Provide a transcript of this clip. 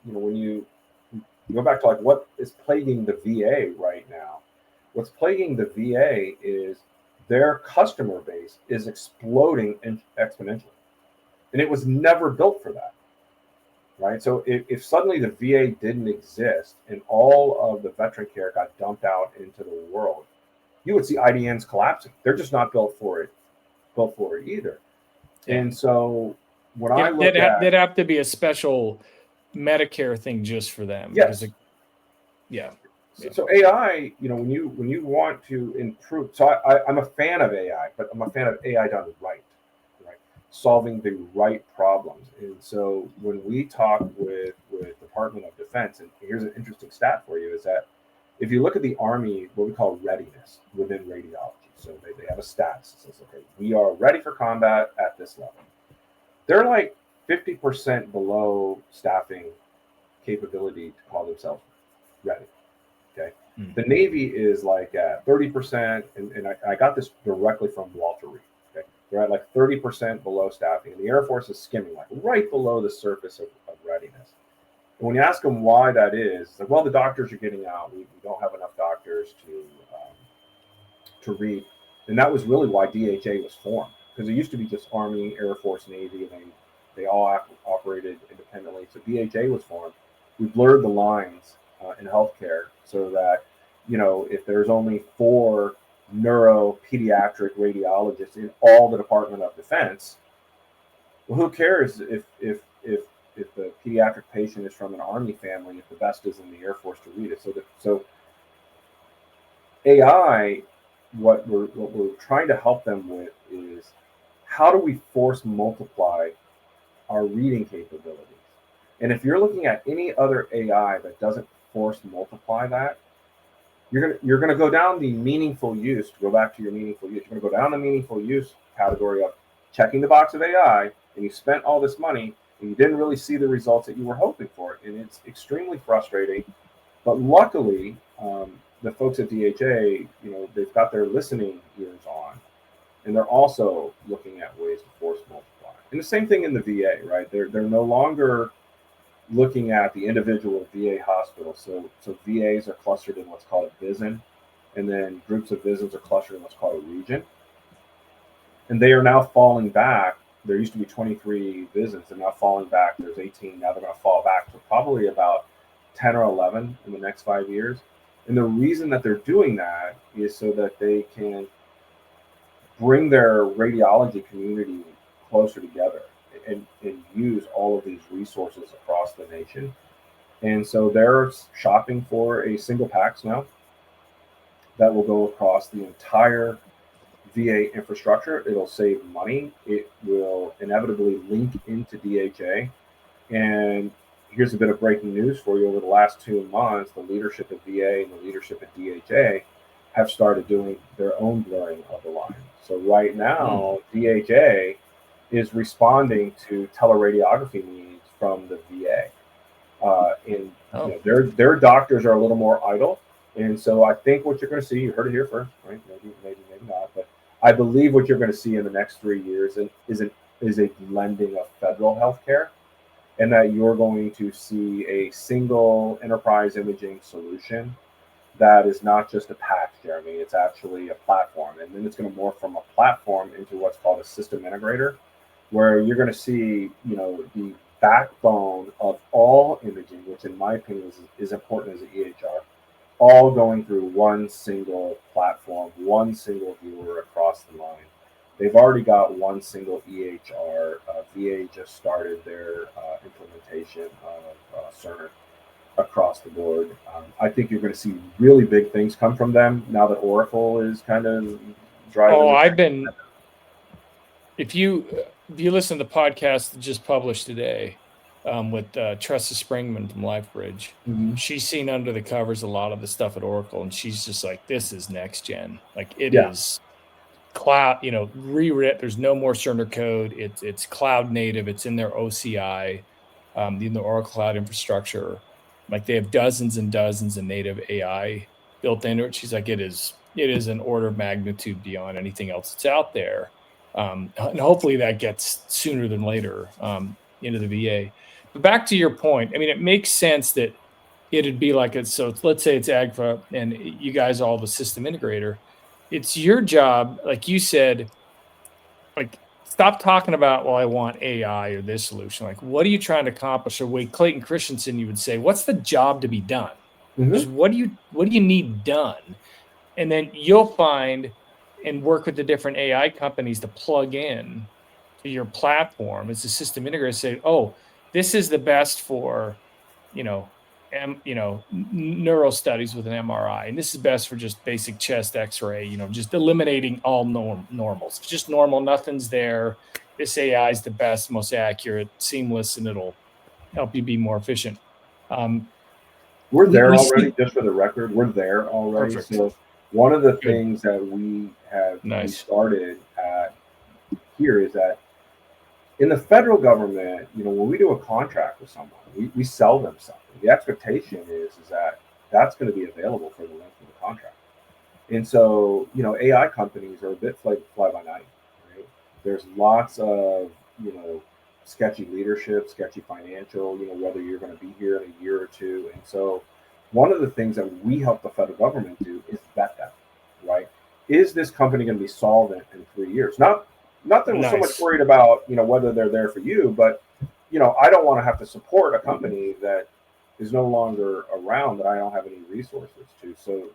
when you go back to like what is plaguing the VA right now, what's plaguing the VA is their customer base is exploding exponentially, and it was never built for that, right? So if suddenly the VA didn't exist and all of the veteran care got dumped out into the world, you would see IDNs collapsing. They're just not built for it either. Yeah. And so when I look at there'd have to be a special Medicare thing just for them. yes, yeah. So AI, when you want to improve, so I'm a fan of AI, but I'm a fan of AI done right, solving the right problems. And so when we talk with Department of Defense, and here's an interesting stat for you, is that if you look at the Army, what we call readiness within radiology, so they have a stats that says, okay, we are ready for combat at this level. They're like 50% below staffing capability to call themselves ready. Okay. The Navy is like at 30%, and I got this directly from Walter Reed. Okay. They're at like 30% below staffing, and the Air Force is skimming like right below the surface of readiness. And when you ask them why that is, like, well, the doctors are getting out. We don't have enough doctors to read, and that was really why DHA was formed, because it used to be just Army, Air Force, Navy, and they all operated independently. So DHA was formed. We blurred the lines in healthcare so that, if there's only 4 neuropediatric radiologists in all the Department of Defense, well, who cares if the pediatric patient is from an Army family if the best is in the Air Force to read it? So AI, what we're trying to help them with is how do we force multiply our reading capabilities? And if you're looking at any other AI that doesn't force multiply that, you're gonna go down the meaningful use. To go back to your meaningful use, you're gonna go down the meaningful use category of checking the box of AI, and you spent all this money and you didn't really see the results that you were hoping for, and it's extremely frustrating. But luckily, the folks at DHA, they've got their listening ears on, and they're also looking at ways to force multiply. And the same thing in the VA, right? They're no longer looking at the individual VA hospital. So VAs are clustered in what's called a VISN, and then groups of VISNs are clustered in what's called a region. And they are now falling back. There used to be 23 VISNs, and now falling back. There's 18. Now they're going to fall back to probably about 10 or 11 in the next 5 years. And the reason that they're doing that is so that they can bring their radiology community closer together and use all of these resources across the nation. And so they're shopping for a single PACS now that will go across the entire VA infrastructure. It'll save money. It will inevitably link into DHA. And here's a bit of breaking news for you. Over the last 2 months, the leadership at VA and the leadership at DHA have started doing their own blurring of the line. So right now, DHA is responding to teleradiography needs from the VA. Their doctors are a little more idle. And so I think what you're going to see, you heard it here first, right? Maybe not, but I believe what you're going to see in the next 3 years is a blending of federal healthcare, and that you're going to see a single enterprise imaging solution that is not just a patch, Jeremy. It's actually a platform. And then it's going to morph from a platform into what's called a system integrator, where you're going to see, the backbone of all imaging, which in my opinion is important as an EHR, all going through one single platform, one single viewer across the line. They've already got one single EHR. VA just started their implementation of Cerner across the board. I think you're going to see really big things come from them now that Oracle is kind of driving. If you listen to the podcast just published today with Tressa Springman from LifeBridge, she's seen under the covers a lot of the stuff at Oracle, and she's just like, this is next gen. Like it is cloud, rewritten. There's no more Cerner code. It's cloud native. It's in their OCI, in the Oracle Cloud infrastructure. Like they have dozens and dozens of native AI built into it. She's like, it is an order of magnitude beyond anything else that's out there. And hopefully that gets sooner than later into the VA. But back to your point, I mean, it makes sense that it'd be like it. So let's say it's AGFA and you guys are all the system integrator. It's your job, like you said, like stop talking about, well, I want AI or this solution. Like, what are you trying to accomplish? Or way Clayton Christensen, you would say, what's the job to be done? Just what do you need done? And then you'll find and work with the different AI companies to plug in to your platform as a system integrator. Say, oh, this is the best for, you know, neural studies with an MRI, and this is best for just basic chest X-ray. Just eliminating all normals. It's just normal, nothing's there. This AI is the best, most accurate, seamless, and it'll help you be more efficient. We're there We already, see just for the record. We're there already. perfect. So one of the Good. things that we Nice. started at here is that in the federal government, when we do a contract with someone, we sell them something. The expectation is that that's going to be available for the length of the contract. And so, AI companies are a bit fly by night, right? There's lots of, sketchy leadership, sketchy financial, whether you're going to be here in a year or two. And so one of the things that we help the federal government do is vet that, right? Is this company going to be solvent in 3 years? Not that we're so much Nice. worried about, whether they're there for you, but, I don't want to have to support a company that is no longer around that I don't have any resources to. So